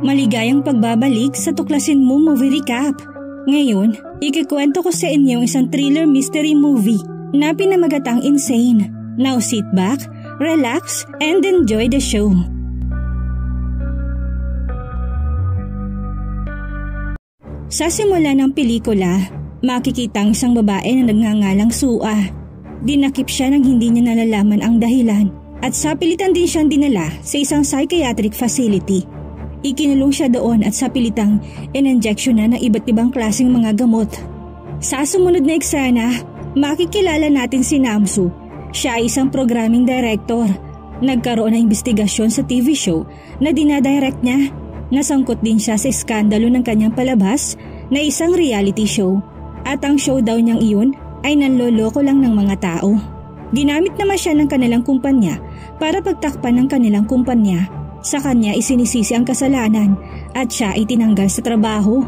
Maligayang pagbabalik sa Tuklasin Mo Movie Recap. Ngayon, ikikwento ko sa inyo isang thriller mystery movie na pinamagatang Insane. Now sit back, relax, and enjoy the show. Sa simula ng pelikula, makikita ang isang babae na nagngangalang Sua. Dinakip siya nang hindi niya nalalaman ang dahilan at sapilitan din siyang dinala sa isang psychiatric facility. Ikinulong siya doon at sapilitang in-injection na ng iba't ibang klaseng mga gamot. Sa sumunod na eksena, makikilala natin si Namsu. Siya ay isang programming director. Nagkaroon ng investigasyon sa TV show na dinadirect niya. Nasangkot din siya sa iskandalo ng kanyang palabas na isang reality show. At ang show daw niyang iyon ay nanloloko lang ng mga tao. Ginamit naman siya ng kanilang kumpanya para pagtakpan ng kanilang kumpanya. Sa kanya isinisisi ang kasalanan at siya ay tinanggal sa trabaho.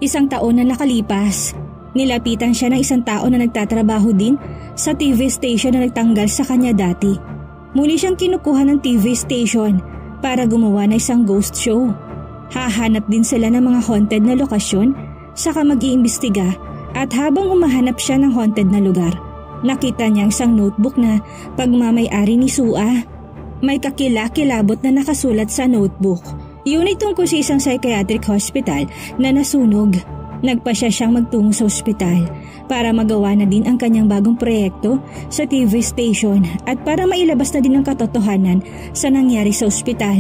Isang taon na nakalipas, nilapitan siya ng isang tao na nagtatrabaho din sa TV station na nagtanggal sa kanya dati. Muli siyang kinukuha ng TV station para gumawa ng isang ghost show. Hahanap din sila ng mga haunted na lokasyon, saka mag-iimbestiga at habang umahanap siya ng haunted na lugar, nakita niya isang notebook na pagmamay-ari ni Sua. May kakilakilabot na nakasulat sa notebook. Iyon ay tungkol sa isang psychiatric hospital na nasunog. Nagpasya siyang magtungo sa ospital para magawa na din ang kanyang bagong proyekto sa TV station at para mailabas na din ang katotohanan sa nangyari sa ospital.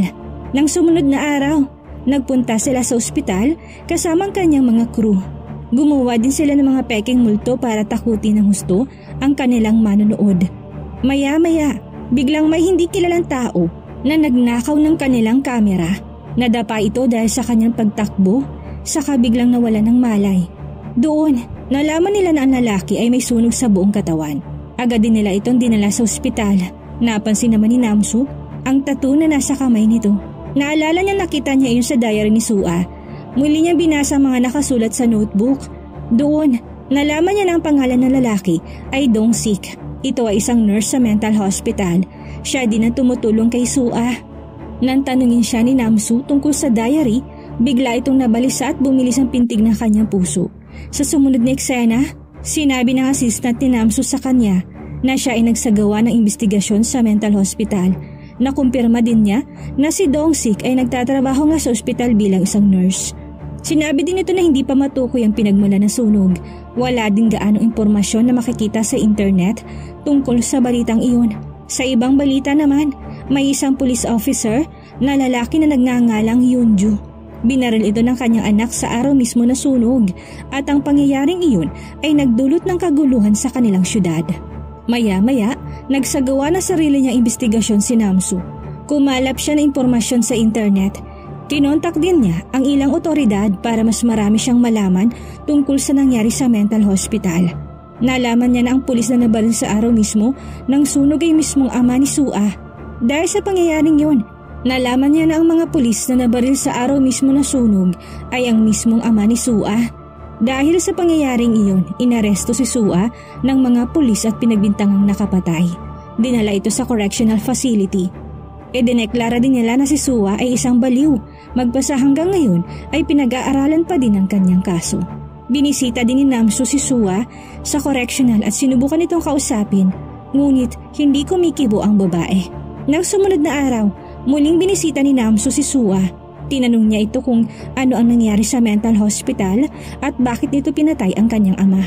Nang sumunod na araw, nagpunta sila sa ospital kasama ang kanyang mga crew. Gumawa din sila ng mga peking multo para takutin ng husto ang kanilang manonood. Maya-maya, biglang may hindi kilalang tao na nagnakaw ng kanilang kamera. Nadapa ito dahil sa kanyang pagtakbo, saka biglang nawala ng malay. Doon, nalaman nila na ang lalaki ay may sunog sa buong katawan. Agad din nila itong dinala sa ospital. Napansin naman ni Namsu ang tattoo na nasa kamay nito. Naalala niya nakita niya iyon sa diary ni Sua. Muli niya binasa ang mga nakasulat sa notebook. Doon, nalaman niya na ang pangalan ng lalaki ay Dong Sik. Ito ay isang nurse sa mental hospital. Siya din ang tumutulong kay Sua. Nang tanungin siya ni Namsu tungkol sa diary, bigla itong nabalisa at bumilis ang pintig ng kanyang puso. Sa sumunod na eksena, sinabi ng assistant ni Namsu sa kanya na siya ay nagsagawa ng investigasyon sa mental hospital. Nakumpirma din niya na si Dong Sik ay nagtatrabaho nga sa ospital bilang isang nurse. Sinabi din ito na hindi pa matukoy ang pinagmula ng sunog. Wala din gaano impormasyon na makikita sa internet tungkol sa balitang iyon. Sa ibang balita naman, may isang police officer na lalaki na nagngangalang Yunju. Binaril ito ng kanyang anak sa araw mismo na sunog at ang pangyayaring iyon ay nagdulot ng kaguluhan sa kanilang syudad. Maya-maya, nagsagawa na sarili niyang investigasyon si Namsu. Kumalap siya ng impormasyon sa internet. Kinontak din niya ang ilang otoridad para mas marami siyang malaman tungkol sa nangyari sa mental hospital. Nalaman niya na ang pulis na nabaril sa araw mismo ng sunog ay mismong ama ni Sua. Dahil sa pangyayaring yun, nalaman niya na ang mga pulis na nabaril sa araw mismo na sunog ay ang mismong ama ni Sua. Dahil sa pangyayaring iyon, inaresto si Sua ng mga pulis at pinagbintangang nakapatay. Dinala ito sa correctional facility. Idineklara din nila na si Sua ay isang baliw. Magpasa hanggang ngayon ay pinag-aaralan pa din ang kanyang kaso. Binisita din ni Namsu si Sua sa correctional at sinubukan itong kausapin, ngunit hindi kumikibo ang babae. Nang sumunod na araw, muling binisita ni Namsu si Sua. Tinanong niya ito kung ano ang nangyari sa mental hospital at bakit nito pinatay ang kanyang ama.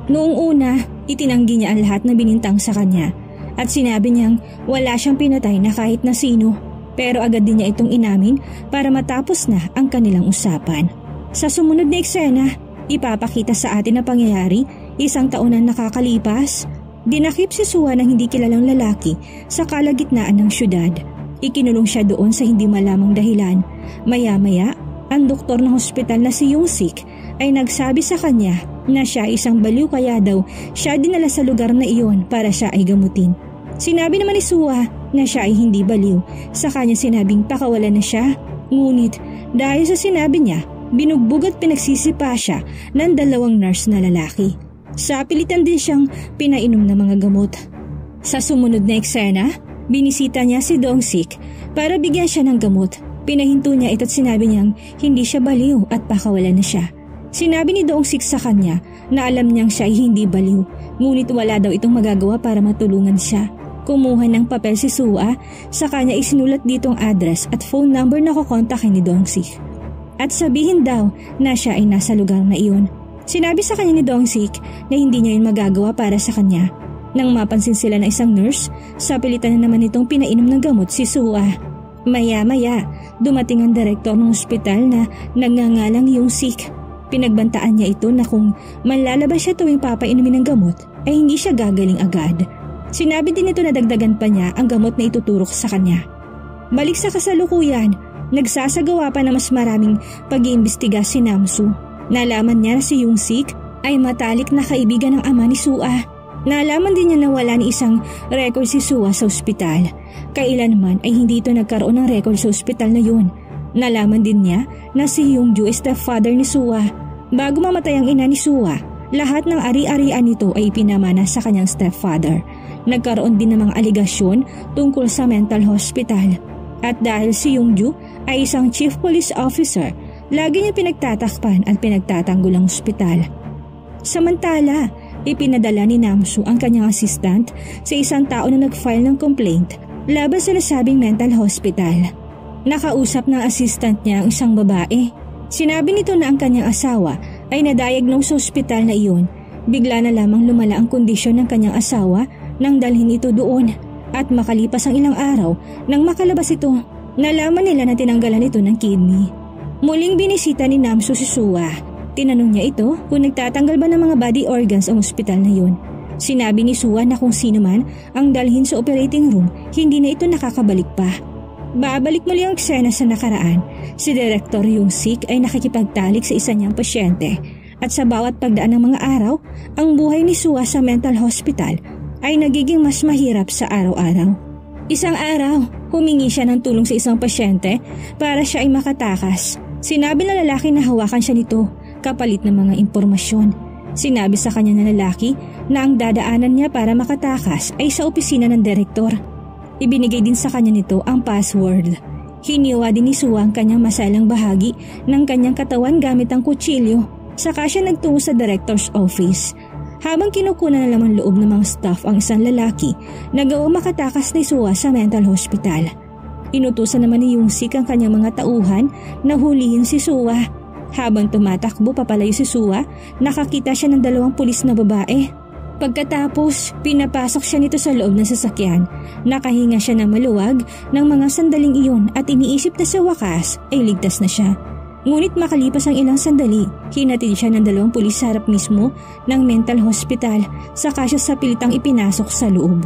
Noong una, itinanggi niya ang lahat na binintang sa kanya at sinabi niyang wala siyang pinatay na kahit na sino. Pero agad din niya itong inamin para matapos na ang kanilang usapan. Sa sumunod na eksena, ipapakita sa atin na pangyayari, isang taon na nakakalipas. Dinakip si Sua ng hindi kilalang lalaki sa kalagitnaan ng syudad. Ikinulong siya doon sa hindi malamang dahilan. Maya-maya, ang doktor ng hospital na si Yung Sik ay nagsabi sa kanya na siya ay isang baliw kaya daw siya dinala sa lugar na iyon para siya ay gamutin. Sinabi naman ni Sua na siya ay hindi baliw. Sa kanya sinabing pakawalan na siya. Ngunit dahil sa sinabi niya, binugbog at pinagsisipa siya ng dalawang nurse na lalaki. Sa pilitan din siyang pinainom ng mga gamot. Sa sumunod na eksena, Binisita niya si Dong-sik para bigyan siya ng gamot. Pinahinto niya ito at sinabi niyang hindi siya baliw at pakawalan na siya. Sinabi ni Dong-sik sa kanya na alam niyang siya ay hindi baliw, ngunit wala daw itong magagawa para matulungan siya. Kumuha ng papel si Sua, sa kanya isinulat dito ang address at phone number na kukontakin ni Dong-sik. At sabihin daw na siya ay nasa lugar na iyon. Sinabi sa kanya ni Dong-sik na hindi niya yun magagawa para sa kanya. Nang mapansin sila ng isang nurse, sa pilitan na naman itong pinainom ng gamot si Sua. Maya-maya, dumating ang direktor ng ospital na nagngangalang Yung-sik. Pinagbantaan niya ito na kung manlalabas siya tuwing papainumin ng gamot ay hindi siya gagaling agad. Sinabi din ito na dagdagan pa niya ang gamot na ituturok sa kanya. Balik sa kasalukuyan, nagsasagawa pa na mas maraming pag-iimbestiga si Namsu. Nalaman niya na si Yung-sik ay matalik na kaibigan ng ama ni Sua. Nalaman din niya na wala ni isang record si Sua sa ospital. Kailanman ay hindi ito nagkaroon ng record sa ospital na yun. Nalaman din niya na si Yung-ju ay stepfather ni Sua. Bago mamatay ang ina ni Sua, lahat ng ari-arian nito ay pinamana sa kanyang stepfather. Nagkaroon din ng mga aligasyon tungkol sa mental hospital. At dahil si Yung-ju ay isang chief police officer, lagi niya pinagtatakpan at pinagtatanggol ang ospital. Samantala, ipinadala ni Namsu ang kanyang assistant sa isang tao na nag-file ng complaint laban sa nasabing mental hospital. Nakausap ng assistant niya ang isang babae. Sinabi nito na ang kanyang asawa ay na-diagnose sa ospital na iyon. Bigla na lamang lumala ang kondisyon ng kanyang asawa nang dalhin ito doon. At makalipas ang ilang araw nang makalabas ito, nalaman nila na tinanggalan ito ng kidney. Muling binisita ni Namsu si Sua. Tinanong niya ito kung nagtatanggal ba ng mga body organs ang ospital na yun. Sinabi ni Sua na kung sino man ang dalhin sa operating room, hindi na ito nakakabalik pa. Babalik muli ang eksena sa nakaraan. Si Direktor Yung-sik ay nakikipagtalik sa isa niyang pasyente at sa bawat pagdaan ng mga araw, ang buhay ni Sua sa mental hospital ay nagiging mas mahirap sa araw-araw. Isang araw, humingi siya ng tulong sa isang pasyente para siya ay makatakas. Sinabi ng lalaki na hawakan siya nito kapalit ng mga impormasyon. Sinabi sa kanya ng lalaki na ang dadaanan niya para makatakas ay sa opisina ng direktor. Ibinigay din sa kanya nito ang password. Hiniwa din ni Sua ang kanyang masalang bahagi ng kanyang katawan gamit ang kutsilyo. Saka siya nagtungo sa director's office. Habang kinukunan na laman loob ng mga staff ang isang lalaki, nagawa makatakas ni Sua sa mental hospital. Inutusan naman ni Yung-sik ang kanyang mga tauhan na hulihin si Sua. Habang tumatakbo papalayo si Sua, nakakita siya ng 2 pulis na babae. Pagkatapos, pinapasok siya nito sa loob ng sasakyan. Nakahinga siya ng maluwag ng mga sandaling iyon at iniisip na sa wakas ay ligtas na siya. Ngunit makalipas ang ilang sandali, hinatid siya ng 2 pulis sa harap mismo ng mental hospital, saka siya sa pilitang ipinasok sa loob.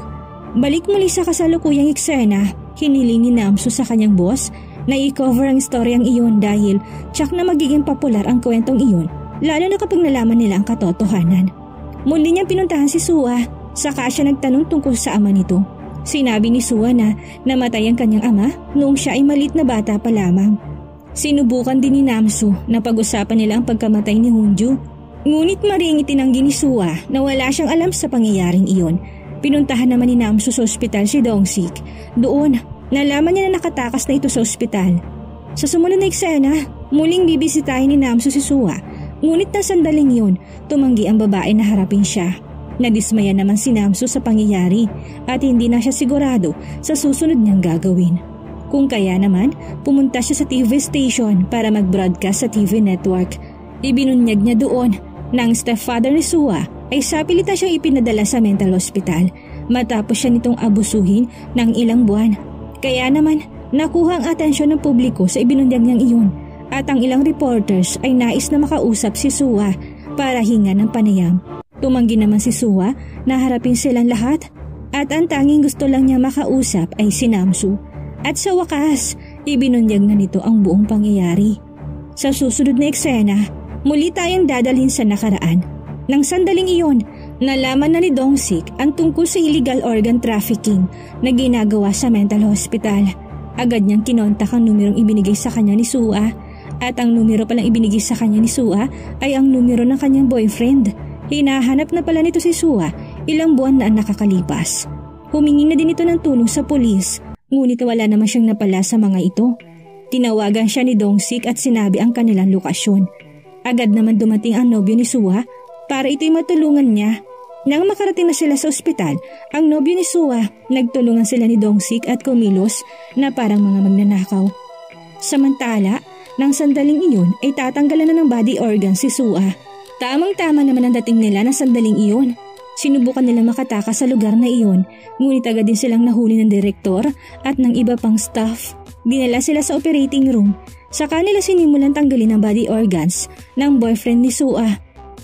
Balik muli sa kasalukuyang eksena, hiniling ni Namsu sa kanyang boss na i-cover ang storyang iyon dahil tsak na magiging popular ang kwentong iyon, lalo na kapag nalaman nila ang katotohanan. Muli niyang pinuntahan si Sua, saka siya nagtanong tungkol sa ama nito. Sinabi ni Sua na namatay ang kanyang ama noong siya ay maliit na bata pa lamang. Sinubukan din ni Namsu na pag-usapan nila ang pagkamatay ni Hunju. Ngunit maring itinanggi ni Sua na wala siyang alam sa pangyayaring iyon. Pinuntahan naman ni Namsu sa ospital si Dong-sik. Doon, nalaman niya na nakatakas na ito sa ospital. Sa sumunod na eksena, muling bibisitahin ni Namsu si Sua. Ngunit na sandaling yun, tumanggi ang babae na harapin siya. Nadismaya naman si Namsu sa pangyayari at hindi na siya sigurado sa susunod niyang gagawin. Kung kaya naman, pumunta siya sa TV station para mag-broadcast sa TV network. Ibinunyag niya doon na ang stepfather ni Sua ay sapilitan siyang ipinadala sa mental hospital matapos siya nitong abusuhin ng ilang buwan. Kaya naman, nakuha ang atensyon ng publiko sa ibinunyag niyang iyon at ang ilang reporters ay nais na makausap si Sua para hinga ng panayam. Tumanggi naman si Sua na harapin silang lahat at ang tanging gusto lang niya makausap ay si Namsu. At sa wakas, ibinunyag na nito ang buong pangyayari. Sa susunod na eksena, muli tayong dadalhin sa nakaraan. Nang sandaling iyon, nalaman na ni Dong-sik ang tungkol sa illegal organ trafficking na ginagawa sa mental hospital. Agad niyang kinontak ang numerong ibinigay sa kanya ni Sua at ang numero palang ibinigay sa kanya ni Sua ay ang numero ng kanyang boyfriend. Hinahanap na pala nito si Sua ilang buwan na ang nakakalipas. Humingi na din ito ng tulong sa pulis, ngunit wala naman siyang napala sa mga ito. Tinawagan siya ni Dong-sik at sinabi ang kanilang lokasyon. Agad naman dumating ang nobyo ni Sua para ito'y matulungan niya. Nang makarating na sila sa ospital, ang nobyo ni Sua, nagtulungan sila ni Dong-sik at kumilos na parang mga magnanakaw. Samantala, nang sandaling iyon ay tatanggalan na ng body organ si Sua. Tamang-tama naman ang dating nila ng sandaling iyon. Sinubukan nila makatakas sa lugar na iyon, ngunit agad din silang nahuli ng direktor at ng iba pang staff. Dinala sila sa operating room. Sa kanila sinimulan tanggalin ang body organs ng boyfriend ni Sua.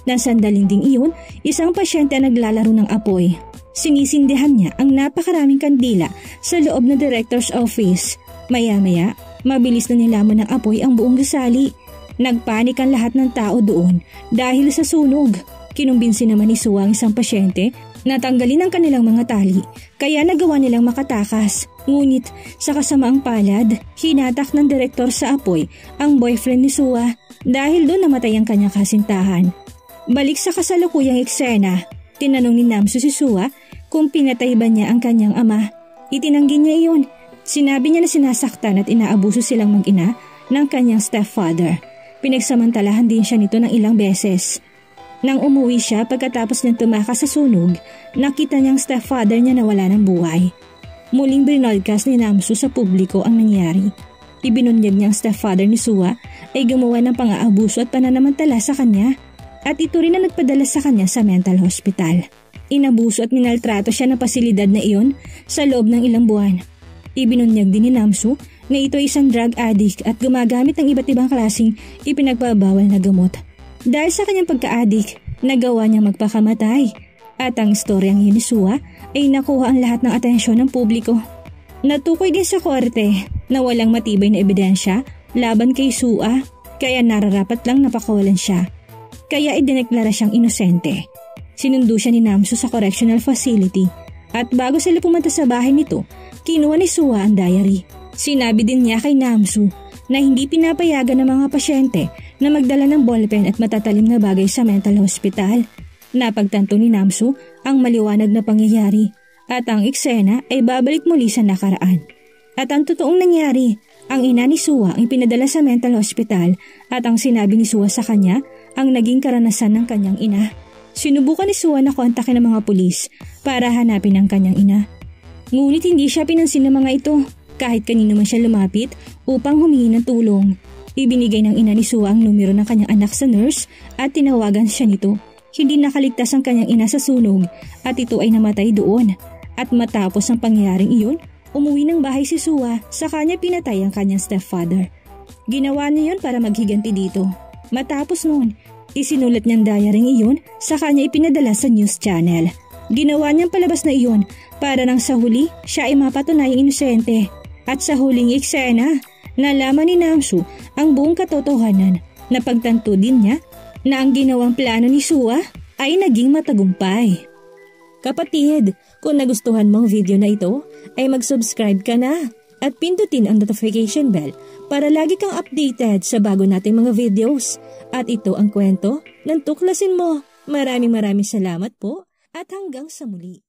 Nang sandaling ding iyon, isang pasyente ang naglalaro ng apoy. Sinisindihan niya ang napakaraming kandila sa loob ng director's office. Maya-maya, mabilis na nilamon ng apoy ang buong gusali. Nagpanik ang lahat ng tao doon dahil sa sunog. Kinumbinsi naman ni Sua ang isang pasyente na tanggalin ang kanilang mga tali, kaya nagawa nilang makatakas. Ngunit sa kasamaang palad, hinatak ng direktor sa apoy ang boyfriend ni Sua dahil doon namatay ang kanyang kasintahan. Balik sa kasalukuyang eksena, tinanong ni Namsu si Sua kung pinatay ba niya ang kanyang ama. Itinanggi niya iyon. Sinabi niya na sinasaktan at inaabuso silang mag-ina ng kanyang stepfather. Pinagsamantalahan din siya nito ng ilang beses. Nang umuwi siya pagkatapos niyang tumakas sa sunog, nakita niyang stepfather niya na wala ng buhay. Muling brinodcast ni Namsu sa publiko ang nangyari. Ibinunyag niyang stepfather ni Sua ay gumawa ng pang-aabuso at pananamantala sa kanya. At ito rin na nagpadala sa kanya sa mental hospital. Inabuso at minaltrato siya ng pasilidad na iyon sa loob ng ilang buwan. Ibinunyag din ni Namsu na ito ay isang drug addict at gumagamit ng iba't ibang klaseng ipinagbabawal na gamot. Dahil sa kanyang pagka-addict, nagawa niyang magpakamatay. At ang istoryang yun ni Sua ay nakuha ang lahat ng atensyon ng publiko. Natukoy din sa korte na walang matibay na ebidensya laban kay Sua, kaya nararapat lang napakawalan siya. Kaya idineklara siyang inosente. Sinundo siya ni Namsu sa correctional facility at bago sila pumunta sa bahay nito, kinuha ni Sua ang diary. Sinabi din niya kay Namsu na hindi pinapayagan ng mga pasyente na magdala ng ballpen at matatalim na bagay sa mental hospital. Napagtanto ni Namsu ang maliwanag na pangyayari at ang eksena ay babalik muli sa nakaraan. At ang totoong nangyari, ang ina ni Sua ang pinadala sa mental hospital at ang sinabi ni Sua sa kanya ang naging karanasan ng kanyang ina. Sinubukan ni Sua na kontakin ng mga pulis para hanapin ang kanyang ina. Ngunit hindi siya pinansin ng mga ito kahit kanino man siya lumapit upang humingi ng tulong. Ibinigay ng ina ni Sua ang numero ng kanyang anak sa nurse at tinawagan siya nito. Hindi nakaligtas ang kanyang ina sa sunog at ito ay namatay doon. At matapos ang pangyayaring iyon, umuwi ng bahay si Sua sa kanya pinatay ang kanyang stepfather. Ginawa niya yun para maghiganti dito. Matapos noon, isinulat niyang diaryng iyon sa kanya ipinadala sa news channel. Ginawa niyang palabas na iyon para nang sa huli siya ay mapatunayang inosente. At sa huling eksena, nalaman ni Namsu ang buong katotohanan. Napagtanto din niya na ang ginawang plano ni Sua ay naging matagumpay. Kapatid, kung nagustuhan mo ang video na ito, ay mag-subscribe ka na at pindutin ang notification bell para lagi kang updated sa bago nating mga videos. At ito ang kwento ng tuklasin mo. Maraming salamat po at hanggang sa muli.